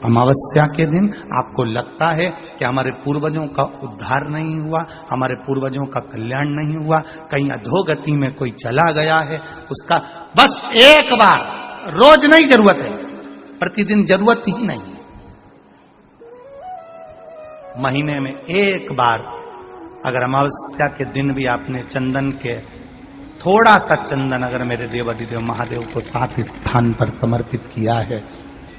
अमावस्या के दिन आपको लगता है कि हमारे पूर्वजों का उद्धार नहीं हुआ, हमारे पूर्वजों का कल्याण नहीं हुआ, कहीं अधोगति में कोई चला गया है, उसका बस एक बार, रोज नहीं जरूरत है, प्रतिदिन जरूरत ही नहीं है, महीने में एक बार अगर अमावस्या के दिन भी आपने चंदन के थोड़ा सा चंदन अगर मेरे देवाधिदेव महादेव को 7 स्थान पर समर्पित किया है।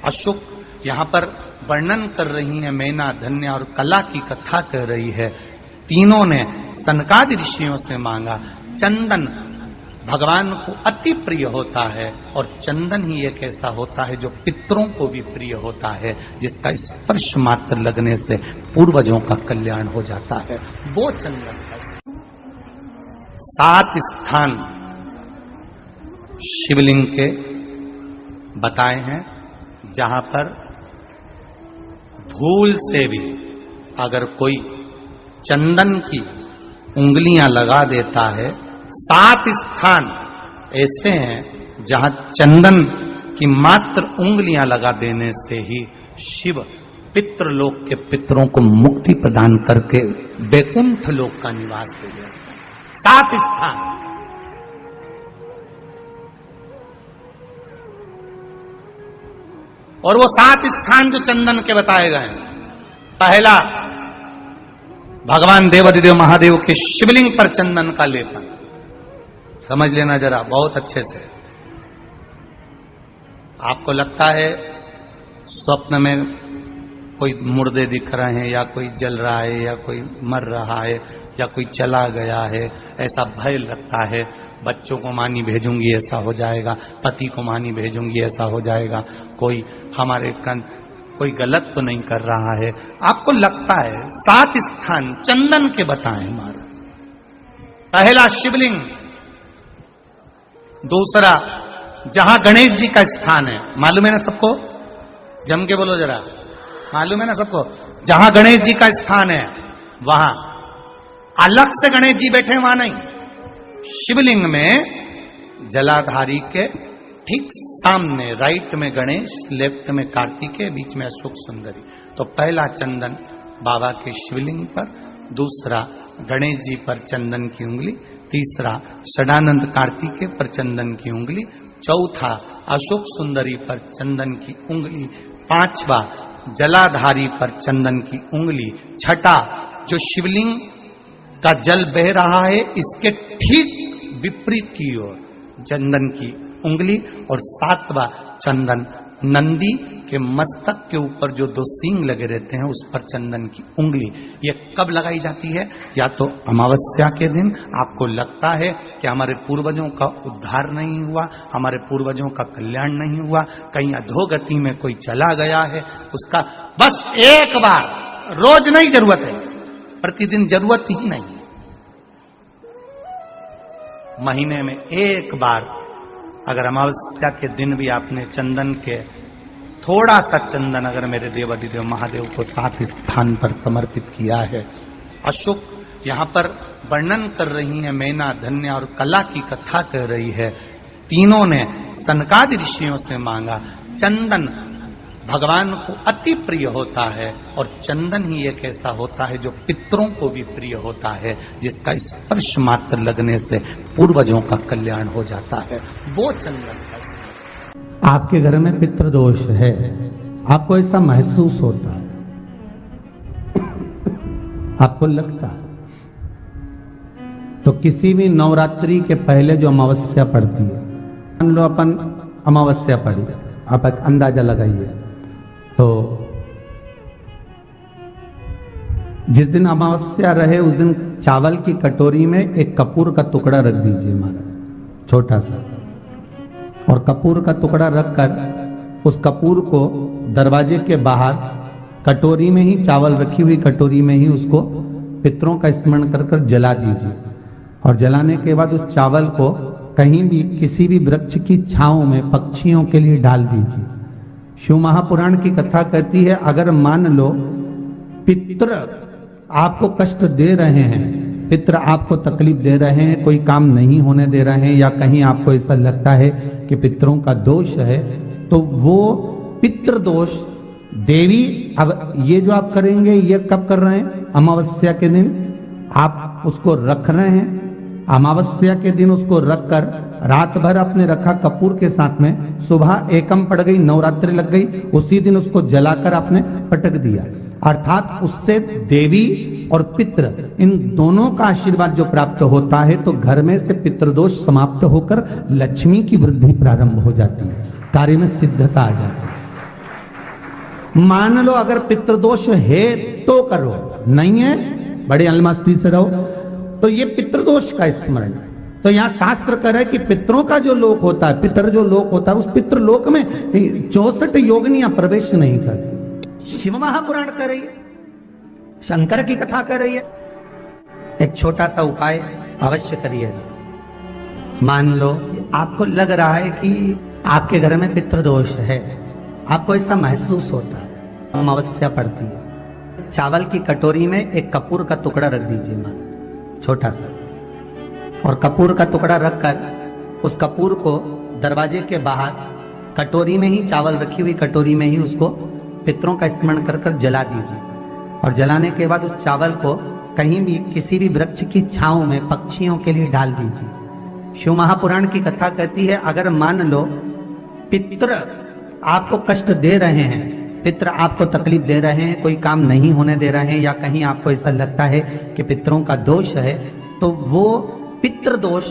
अशोक यहाँ पर वर्णन कर रही है, मैना, धन्य और कला की कथा कर रही है। तीनों ने सनकादि ऋषियों से मांगा। चंदन भगवान को अति प्रिय होता है और चंदन ही एक ऐसा होता है जो पितरों को भी प्रिय होता है, जिसका स्पर्श मात्र लगने से पूर्वजों का कल्याण हो जाता है। वो चंदन है। 7 स्थान शिवलिंग के बताए हैं जहां पर भूल से भी अगर कोई चंदन की उंगलियां लगा देता है। 7 स्थान ऐसे हैं जहां चंदन की मात्र उंगलियां लगा देने से ही शिव पितृलोक के पितरों को मुक्ति प्रदान करके वैकुंठ लोक का निवास दे देते हैं। 7 स्थान। और वो 7 स्थान जो चंदन के बताए गए हैं, पहला भगवान देवाधिदेव महादेव के शिवलिंग पर चंदन का लेपन। समझ लेना जरा बहुत अच्छे से। आपको लगता है स्वप्न में कोई मुर्दे दिख रहे हैं या कोई जल रहा है या कोई मर रहा है या कोई चला गया है, ऐसा भय लगता है। बच्चों को मानी भेजूंगी ऐसा हो जाएगा, पति को मानी भेजूंगी ऐसा हो जाएगा, कोई हमारे कोई गलत तो नहीं कर रहा है, आपको लगता है। 7 स्थान चंदन के बताएं महाराज। पहला शिवलिंग, दूसरा जहां गणेश जी का स्थान है, मालूम है ना सबको, जम के बोलो जरा, मालूम है ना सबको, जहां गणेश जी का स्थान है वहां अलग से गणेश जी बैठे, वहां नहीं। शिवलिंग में जलाधारी के ठीक सामने राइट में गणेश, लेफ्ट में कार्तिकेय, बीच में अशोक सुंदरी। तो पहला चंदन बाबा के शिवलिंग पर, दूसरा गणेश जी पर चंदन की उंगली, तीसरा षडानंद कार्तिकेय पर चंदन की उंगली, चौथा अशोक सुंदरी पर चंदन की उंगली, पांचवा जलाधारी पर चंदन की उंगली, छठा जो शिवलिंग का जल बह रहा है इसके ठीक विपरीत की ओर चंदन की उंगली, और 7वां चंदन नंदी के मस्तक के ऊपर जो 2 सींग लगे रहते हैं उस पर चंदन की उंगली। ये कब लगाई जाती है? या तो अमावस्या के दिन आपको लगता है कि हमारे पूर्वजों का उद्धार नहीं हुआ, हमारे पूर्वजों का कल्याण नहीं हुआ, कहीं अधोगति में कोई चला गया है, उसका बस एक बार, रोज नहीं जरूरत है, प्रतिदिन जरूरत ही नहीं, महीने में एक बार अगर अमावस्या के दिन भी आपने चंदन के थोड़ा सा चंदन अगर मेरे देवाधिदेव महादेव को 7 स्थान पर समर्पित किया है। अशोक यहाँ पर वर्णन कर रही है, मैना, धन्य और कला की कथा कर रही है। तीनों ने सनकादि ऋषियों से मांगा। चंदन भगवान को अति प्रिय होता है और चंदन ही एक ऐसा होता है जो पितरों को भी प्रिय होता है, जिसका स्पर्श मात्र लगने से पूर्वजों का कल्याण हो जाता है। वो चंदन है। आपके घर में पितृदोष है, आपको ऐसा महसूस होता है, आपको लगता है, तो किसी भी नवरात्रि के पहले जो अमावस्या पड़ती है, मान लो अपन अमावस्या पड़ी, आप एक अंदाजा लगाइए, तो जिस दिन अमावस्या रहे उस दिन चावल की कटोरी में एक कपूर का टुकड़ा रख दीजिए महाराज, छोटा सा, और कपूर का टुकड़ा रखकर उस कपूर को दरवाजे के बाहर कटोरी में ही, चावल रखी हुई कटोरी में ही उसको पितरों का स्मरण कर कर जला दीजिए। और जलाने के बाद उस चावल को कहीं भी किसी भी वृक्ष की छांव में पक्षियों के लिए डाल दीजिए। शिव महापुराण की कथा कहती है, अगर मान लो पितृ आपको कष्ट दे रहे हैं, पितृ आपको तकलीफ दे रहे हैं, कोई काम नहीं होने दे रहे हैं, या कहीं आपको ऐसा लगता है कि पितरों का दोष है, तो वो पितृ दोष देवी अब ये जो आप करेंगे ये कब कर रहे हैं? अमावस्या के दिन आप उसको रख रहे हैं। अमावस्या के दिन उसको रखकर रात भर आपने रखा कपूर के साथ में, सुबह एकम पड़ गई, नवरात्रि लग गई, उसी दिन उसको जलाकर आपने पटक दिया। अर्थात उससे देवी और पितृ इन दोनों का आशीर्वाद जो प्राप्त होता है, तो घर में से पितृदोष समाप्त होकर लक्ष्मी की वृद्धि प्रारंभ हो जाती है, कार्य में सिद्धता आ जाती है। मान लो अगर पितृदोष है तो करो, नहीं है बड़े अलमस्ती से रहो, तो ये पितृदोष का स्मरण। तो यहाँ शास्त्र कह रहा है कि पितरों का जो लोक होता है, पितर जो लोक होता है, उस पितृलोक में 64 योगिनियां प्रवेश नहीं करती। शिव महापुराण कर रही है, शंकर की कथा कर रही है। एक छोटा सा उपाय अवश्य करिएगा। मान लो आपको लग रहा है कि आपके घर में पितृदोष है, आपको ऐसा महसूस होता है, अमावस्या पड़ती है, चावल की कटोरी में एक कपूर का टुकड़ा रख दीजिए, मान छोटा सा, और कपूर का टुकड़ा रखकर उस कपूर को दरवाजे के बाहर कटोरी में ही, चावल रखी हुई कटोरी में ही उसको पितरों का स्मरण कर कर जला दीजिए। और जलाने के बाद उस चावल को कहीं भी किसी भी वृक्ष की छांव में पक्षियों के लिए डाल दीजिए। शिव महापुराण की कथा कहती है, अगर मान लो पितृ आपको कष्ट दे रहे हैं, पितृ आपको तकलीफ दे रहे हैं, कोई काम नहीं होने दे रहे हैं, या कहीं आपको ऐसा लगता है कि पितरों का दोष है, तो वो पितृदोष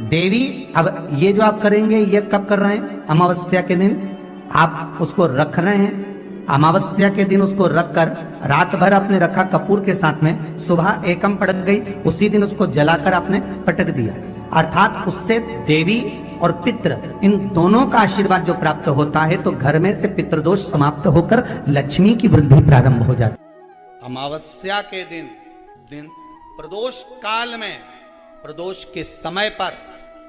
देवी, अब ये जो आप करेंगे ये कब कर रहे हैं? अमावस्या के दिन आप उसको रख रहे हैं। अमावस्या के दिन उसको रखकर रात भर आपने रखा कपूर के साथ में, सुबह एकम पड़ गई, उसी दिन उसको जलाकर आपने पटक दिया। अर्थात उससे देवी और पितृ इन दोनों का आशीर्वाद जो प्राप्त होता है, तो घर में से पितृदोष समाप्त होकर लक्ष्मी की वृद्धि प्रारंभ हो जाती है। अमावस्या के दिन प्रदोष काल में, प्रदोष के समय पर,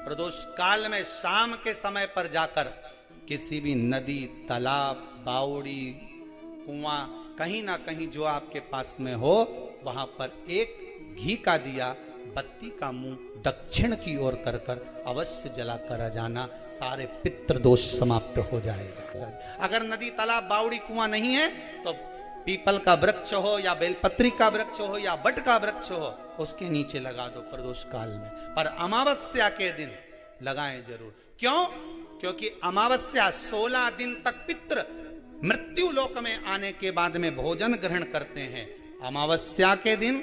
प्रदोष काल में शाम के समय पर जाकर किसी भी नदी, तालाब, बावड़ी, कुआं, कहीं ना कहीं जो आपके पास में हो, वहां पर एक घी का दिया, बत्ती का मुंह दक्षिण की ओर कर कर अवश्य जलाकर आ जाना, सारे पितृदोष समाप्त हो जाएगा। अगर नदी, तालाब, बावड़ी, कुआं नहीं है तो पीपल का वृक्ष हो या बेलपत्री का वृक्ष हो या बट का वृक्ष हो, उसके नीचे लगा दो प्रदोष काल में। पर अमावस्या के दिन लगाएं जरूर। क्यों? क्योंकि अमावस्या 16 दिन तक पितृ मृत्यु लोक में आने के बाद में भोजन ग्रहण करते हैं। अमावस्या के दिन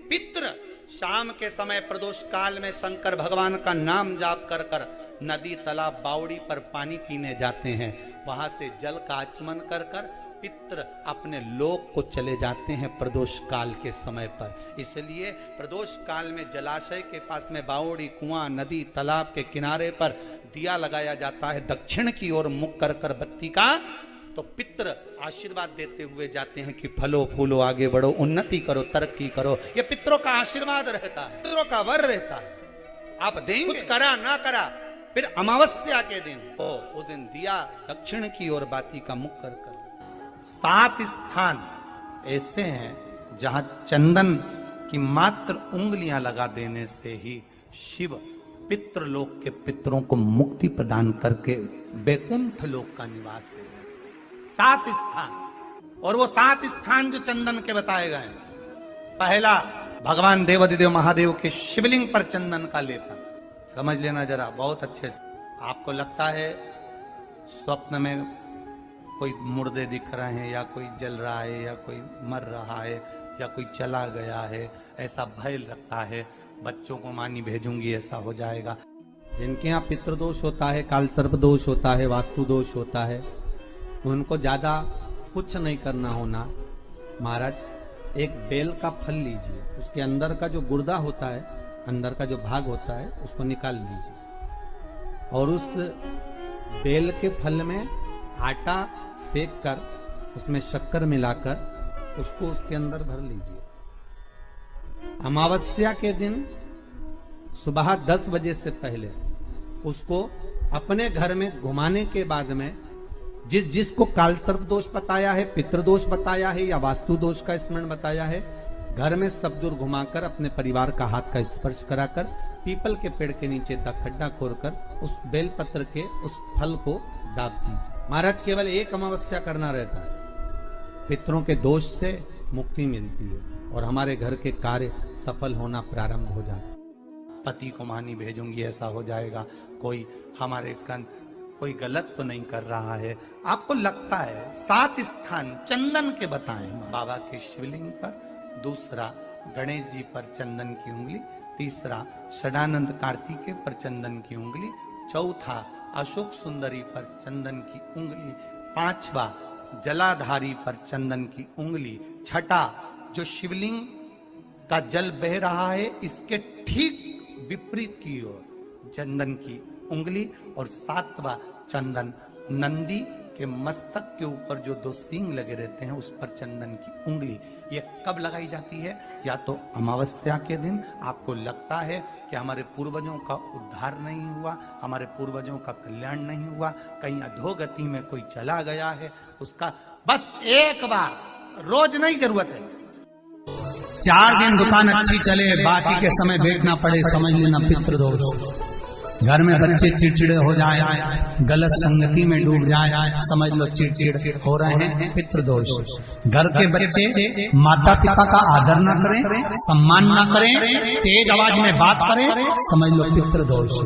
पितृ शाम के समय प्रदोष काल में शंकर भगवान का नाम जाप कर कर नदी, तालाब, बावड़ी पर पानी पीने जाते हैं। वहां से जल का आचमन कर कर पितृ अपने लोक को चले जाते हैं प्रदोष काल के समय पर। इसलिए प्रदोष काल में जलाशय के पास में बावड़ी, कुआं, नदी, तालाब के किनारे पर दिया लगाया जाता है दक्षिण की ओर मुख कर कर बत्ती का, तो पितृ आशीर्वाद देते हुए जाते हैं कि फलो फूलो, आगे बढ़ो, उन्नति करो, तरक्की करो। ये पितरों का आशीर्वाद रहता है, पितरों का वर रहता है। आप देंगे, कुछ करा ना करा, फिर अमावस्या के दिन उस दिन दिया दक्षिण की ओर बाती का मुख कर कर। 7 स्थान ऐसे हैं जहां चंदन की मात्र उंगलियां लगा देने से ही शिव पितृलोक के पितरों को मुक्ति प्रदान करके बैकुंठ लोक का निवास दे देते। 7 स्थान, और वो 7 स्थान जो चंदन के बताए गए। पहला, भगवान देवाधिदेव महादेव के शिवलिंग पर चंदन का लेपन। समझ लेना जरा बहुत अच्छे से। आपको लगता है स्वप्न में कोई मुर्दे दिख रहे हैं, या कोई जल रहा है, या कोई मर रहा है, या कोई चला गया है, ऐसा भय लगता है, बच्चों को मानी भेजूंगी ऐसा हो जाएगा। जिनके यहाँ पितृदोष होता है, काल सर्प दोष होता है, वास्तु दोष होता है, उनको ज्यादा कुछ नहीं करना होना। महाराज एक बेल का फल लीजिए, उसके अंदर का जो गुर्दा होता है, अंदर का जो भाग होता है, उसको निकाल लीजिए, और उस बेल के फल में आटा सेक कर उसमें शक्कर मिलाकर उसको उसके अंदर भर लीजिए। अमावस्या के दिन सुबह 10 बजे से पहले उसको अपने घर में घुमाने के बाद में जिसको काल सर्प दोष बताया है, पितृदोष बताया है, या वास्तु दोष का स्मरण बताया है, घर में सब दूर घुमाकर अपने परिवार का हाथ का स्पर्श कराकर पीपल के पेड़ के नीचे खड्डा खोदकर उस बेलपत्र के उस फल को दाब दीजिए। महाराज केवल एक अमावस्या करना रहता है, पितरों के दोष से मुक्ति मिलती है और हमारे घर के कार्य सफल होना प्रारंभ हो जाता है। पति को मानी भेजूंगी ऐसा हो जाएगा, कोई हमारे कोई गलत तो नहीं कर रहा है। आपको लगता है 7 स्थान चंदन के बताएं, बाबा के शिवलिंग पर, दूसरा गणेश जी पर चंदन की उंगली, तीसरा सदानंद कार्तिकेय पर चंदन की उंगली, चौथा अशोक सुंदरी पर चंदन की उंगली, पांचवा जलाधारी पर चंदन की उंगली, छठा जो शिवलिंग का जल बह रहा है इसके ठीक विपरीत की ओर चंदन की उंगली, और 7वां चंदन नंदी के मस्तक के ऊपर जो 2 सींग लगे रहते हैं उस पर चंदन की उंगली। ये कब लगाई जाती है? या तो अमावस्या के दिन आपको लगता है कि हमारे पूर्वजों का उद्धार नहीं हुआ, हमारे पूर्वजों का कल्याण नहीं हुआ, कहीं अधोगति में कोई चला गया है, उसका बस एक बार, रोज नहीं जरूरत है, 4 दिन दुकान अच्छी चले, बाकी के समय बैठना पड़े, समझ लेना पितृदोष। घर में बच्चे चिड़चिड़े हो जाए, गलत संगति में डूब जाए, समझ लो चिड़चिड़ हो रहे हैं, पितृदोष। घर के बच्चे माता पिता का आदर न करें, सम्मान न करें, तेज आवाज में बात करें, समझ लो पितृदोष।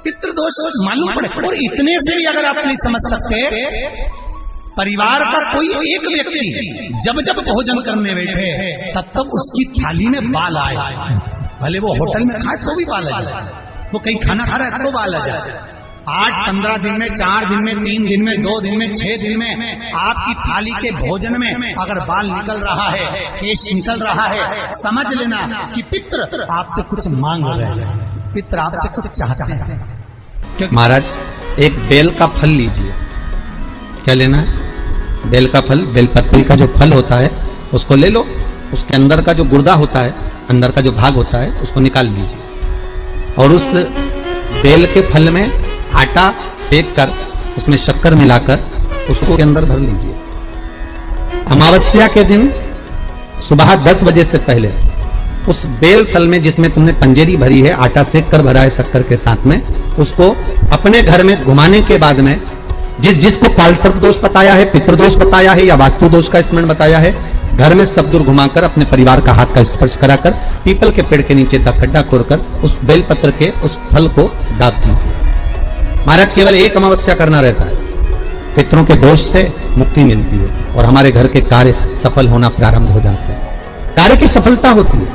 पितृदोष मालूम पड़े। और इतने से भी अगर आप नहीं समझ सकते, परिवार का कोई एक व्यक्ति जब जब भोजन करने बैठे तब तक उसकी थाली में बाल आए, भले वो होटल में खाए तो भी बाल आ जाए, वो कहीं खाना खा रहा है तो बाल आ जाए। 8-15 दिन में, 4 दिन में, 3 दिन में, 2 दिन में, 6 दिन में आपकी थाली के भोजन में अगर बाल निकल रहा है, केश निकल रहा है, समझ लेना कि पितृ आपसे कुछ मांग रहे हैं, पितृ आपसे कुछ चाहते हैं। महाराज एक बेल का फल लीजिए, क्या लेना है? बेल का फल, बेलपत्री का जो फल होता है उसको ले लो, उसके अंदर का जो गुर्दा होता है, अंदर का जो भाग होता है उसको निकाल लीजिए, और उस बेल के फल में आटा सेक कर उसमें शक्कर मिलाकर उसको के अंदर भर लीजिए। अमावस्या के दिन सुबह 10 बजे से पहले उस बेल फल में जिसमें तुमने पंजेरी भरी है, आटा सेक कर भरा है शक्कर के साथ में, उसको अपने घर में घुमाने के बाद में जिसको कालसर्प दोष बताया है, पितृदोष बताया है या वास्तु दोष का स्मरण बताया है, घर में सब दूर घुमाकर अपने परिवार का हाथ का स्पर्श कराकर पीपल के पेड़ के नीचे तक खड्डा खोदकर उस बेलपत्र के उस फल को दाब दीजिए। महाराज केवल एक अमावस्या करना रहता है, पितरों के दोष से मुक्ति मिलती है और हमारे घर के कार्य सफल होना प्रारंभ हो जाते हैं। कार्य की सफलता होती है,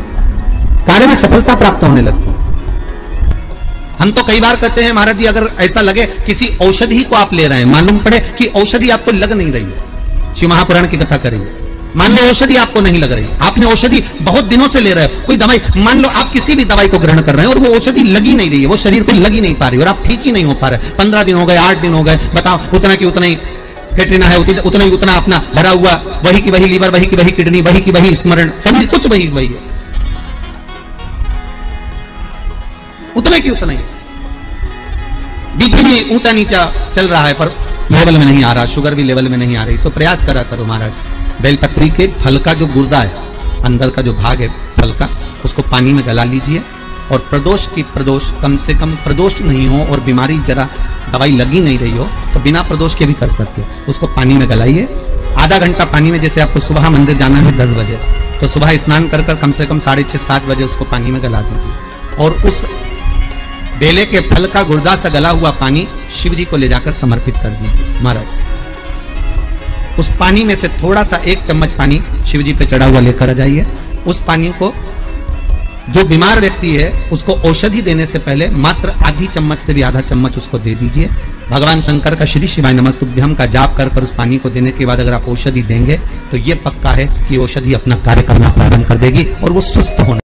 कार्य में सफलता प्राप्त होने लगती है। हम तो कई बार कहते हैं महाराज जी, अगर ऐसा लगे किसी औषधि को आप ले रहे हैं, मालूम पड़े कि औषधि आपको लग नहीं रही है, शिव महापुराण की कथा करेंगे, मान लो औषधि आपको नहीं लग रही, आपने औषधि बहुत दिनों से ले रहे हो, कोई दवाई, मान लो आप किसी भी दवाई को ग्रहण कर रहे हैं और वो औषधि लगी नहीं रही है, वो शरीर को लगी नहीं पा रही और आप ठीक ही नहीं हो पा रहे, 15 दिन हो गए, 8 दिन हो गए, बताओ उतना की उतना ही कैटरीना है, उतना ही उतना अपना भरा हुआ, वही की वही लीवर, वही की वही किडनी, वही की वही स्मरण, सब कुछ वही वही है, उतना की उतना ही। बीपी भी ऊंचा नीचा चल रहा है पर लेवल में नहीं आ रहा, शुगर भी लेवल में नहीं आ रही, तो प्रयास करा करो महाराज, बेलपत्री के फल का जो गुर्दा है, अंदर का जो भाग है फल का, उसको पानी में गला लीजिए और प्रदोष की प्रदोष, कम से कम प्रदोष नहीं हो और बीमारी जरा दवाई लगी नहीं रही हो तो बिना प्रदोष के भी कर सकते हो, उसको पानी में गलाइए, आधा घंटा पानी में, जैसे आपको सुबह मंदिर जाना है 10 बजे, तो सुबह स्नान कर कम से कम 6:30-7 बजे उसको पानी में गला दीजिए और उस बेले के फल का गुर्दा से गला हुआ पानी शिव जी को ले जाकर समर्पित कर दीजिए। महाराज उस पानी में से थोड़ा सा 1 चम्मच पानी शिव जी पे चढ़ा हुआ लेकर आ जाइए। उस पानी को जो बीमार व्यक्ति है उसको औषधि देने से पहले मात्र आधी चम्मच से भी आधा चम्मच उसको दे दीजिए। भगवान शंकर का श्री शिवाय नमस्तुभ्यम का जाप कर उस पानी को देने के बाद अगर आप औषधि देंगे तो ये पक्का है कि औषधि अपना कार्य करना प्रारंभ कर देगी और वो स्वस्थ होने